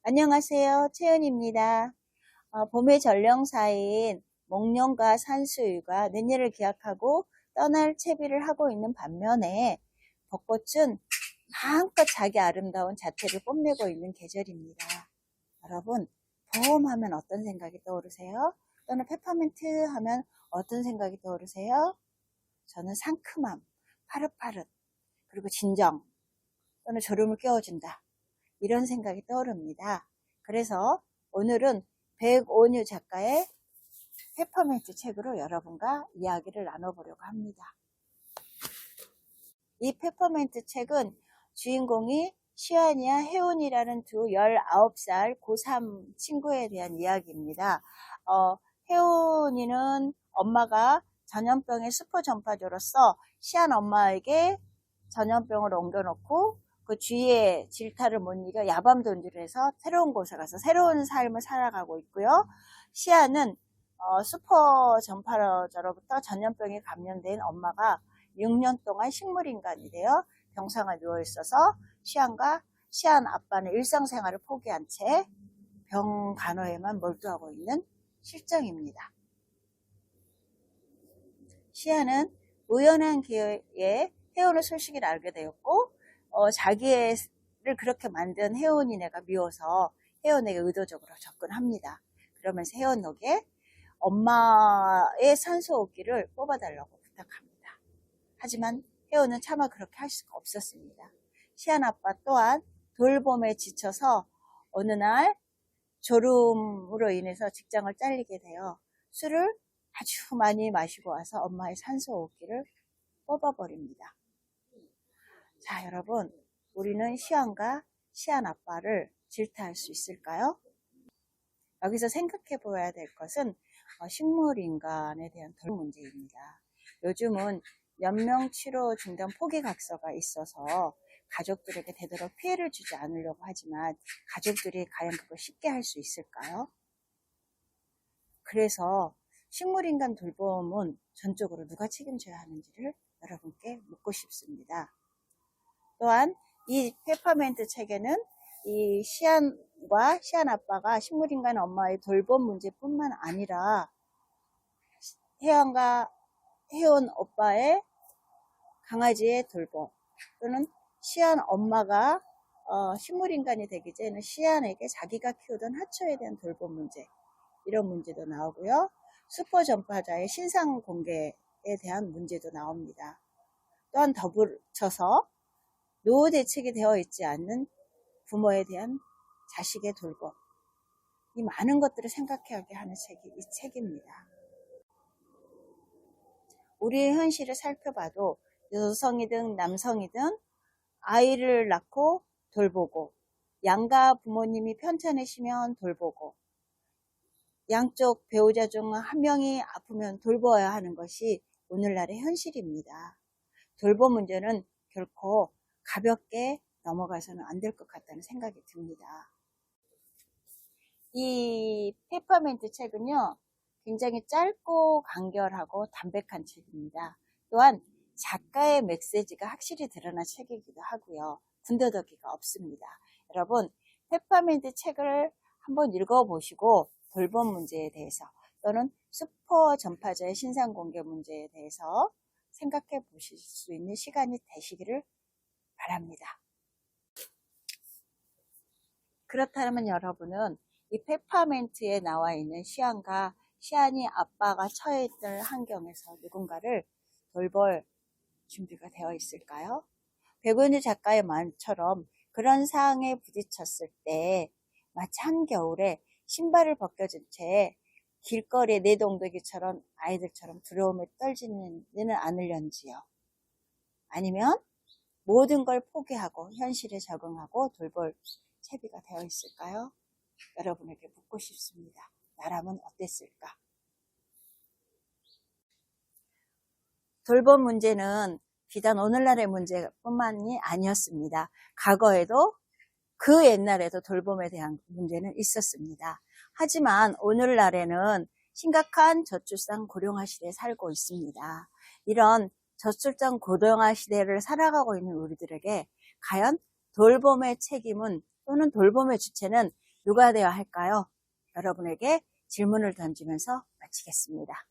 안녕하세요. 채은입니다. 봄의 전령사인 목련과 산수유가 내년을 기약하고 떠날 채비를 하고 있는 반면에 벚꽃은 마음껏 자기 아름다운 자태를 뽐내고 있는 계절입니다. 여러분, 봄하면 어떤 생각이 떠오르세요? 또는 페퍼민트 하면 어떤 생각이 떠오르세요? 저는 상큼함, 파릇파릇, 그리고 진정, 또는 졸음을 깨워준다. 이런 생각이 떠오릅니다. 그래서 오늘은 백온유 작가의 페퍼민트 책으로 여러분과 이야기를 나눠보려고 합니다. 이 페퍼민트 책은 주인공이 시안이와 혜온이라는 두 19살 고3 친구에 대한 이야기입니다. 혜온이는 엄마가 전염병의 수포 전파자로서 시안 엄마에게 전염병을 옮겨놓고 그 주위에 질타를 못 이겨 야밤돈주를 해서 새로운 곳에 가서 새로운 삶을 살아가고 있고요. 시아는 슈퍼 전파자로부터 전염병에 감염된 엄마가 6년 동안 식물인간이 되어 병상에 누워있어서 시안 아빠는 일상생활을 포기한 채 병 간호에만 몰두하고 있는 실정입니다. 시아는 우연한 기회에 혜원의 소식을 알게 되었고 자기를 그렇게 만든 혜원이네가 미워서 혜원에게 의도적으로 접근합니다. 그러면서 혜원에게 엄마의 산소호흡기를 뽑아달라고 부탁합니다. 하지만 혜원은 차마 그렇게 할 수가 없었습니다. 시안 아빠 또한 돌봄에 지쳐서 어느 날 졸음으로 인해서 직장을 잘리게 되어 술을 아주 많이 마시고 와서 엄마의 산소호흡기를 뽑아버립니다. 자, 여러분, 우리는 시안과 시안 아빠를 질타할 수 있을까요? 여기서 생각해 보아야 될 것은 식물인간에 대한 돌봄 문제입니다. 요즘은 연명치료 중단 포기각서가 있어서 가족들에게 되도록 피해를 주지 않으려고 하지만 가족들이 과연 그걸 쉽게 할 수 있을까요? 그래서 식물인간 돌봄은 전적으로 누가 책임져야 하는지를 여러분께 묻고 싶습니다. 또한 이 페퍼민트 책에는 이 시안과 시안 아빠가 식물인간 엄마의 돌봄 문제뿐만 아니라 혜원 오빠의 강아지의 돌봄, 또는 시안 엄마가 식물인간이 되기 전에 시안에게 자기가 키우던 하초에 대한 돌봄 문제, 이런 문제도 나오고요. 슈퍼 전파자의 신상 공개에 대한 문제도 나옵니다. 또한 덧붙여서 노후 대책이 되어 있지 않는 부모에 대한 자식의 돌봄, 이 많은 것들을 생각하게 하는 책이 이 책입니다. 우리의 현실을 살펴봐도 여성이든 남성이든 아이를 낳고 돌보고, 양가 부모님이 편찮으시면 돌보고, 양쪽 배우자 중 한 명이 아프면 돌보아야 하는 것이 오늘날의 현실입니다. 돌봄 문제는 결코 가볍게 넘어가서는 안 될 것 같다는 생각이 듭니다. 이 페퍼민트 책은요, 굉장히 짧고 간결하고 담백한 책입니다. 또한 작가의 메시지가 확실히 드러난 책이기도 하고요. 군더더기가 없습니다. 여러분, 페퍼민트 책을 한번 읽어보시고 돌봄 문제에 대해서 또는 슈퍼 전파자의 신상 공개 문제에 대해서 생각해 보실 수 있는 시간이 되시기를 바랍니다. 그렇다면 여러분은 이 페퍼민트에 나와 있는 시안과 시안이 아빠가 처해 있던 환경에서 누군가를 돌볼 준비가 되어 있을까요? 백은유 작가의 말처럼 그런 상황에 부딪혔을 때 마치 한겨울에 신발을 벗겨진 채 길거리에 내동댕이처럼 아이들처럼 두려움에 떨지는 않으련지요. 아니면 모든 걸 포기하고 현실에 적응하고 돌볼 채비가 되어 있을까요? 여러분에게 묻고 싶습니다. 나라면 어땠을까? 돌봄 문제는 비단 오늘날의 문제뿐만이 아니었습니다. 과거에도 그 옛날에도 돌봄에 대한 문제는 있었습니다. 하지만 오늘날에는 심각한 저출산 고령화 시대에 살고 있습니다. 이런 저출산 고령화 시대를 살아가고 있는 우리들에게 과연 돌봄의 책임은 또는 돌봄의 주체는 누가 되어야 할까요? 여러분에게 질문을 던지면서 마치겠습니다.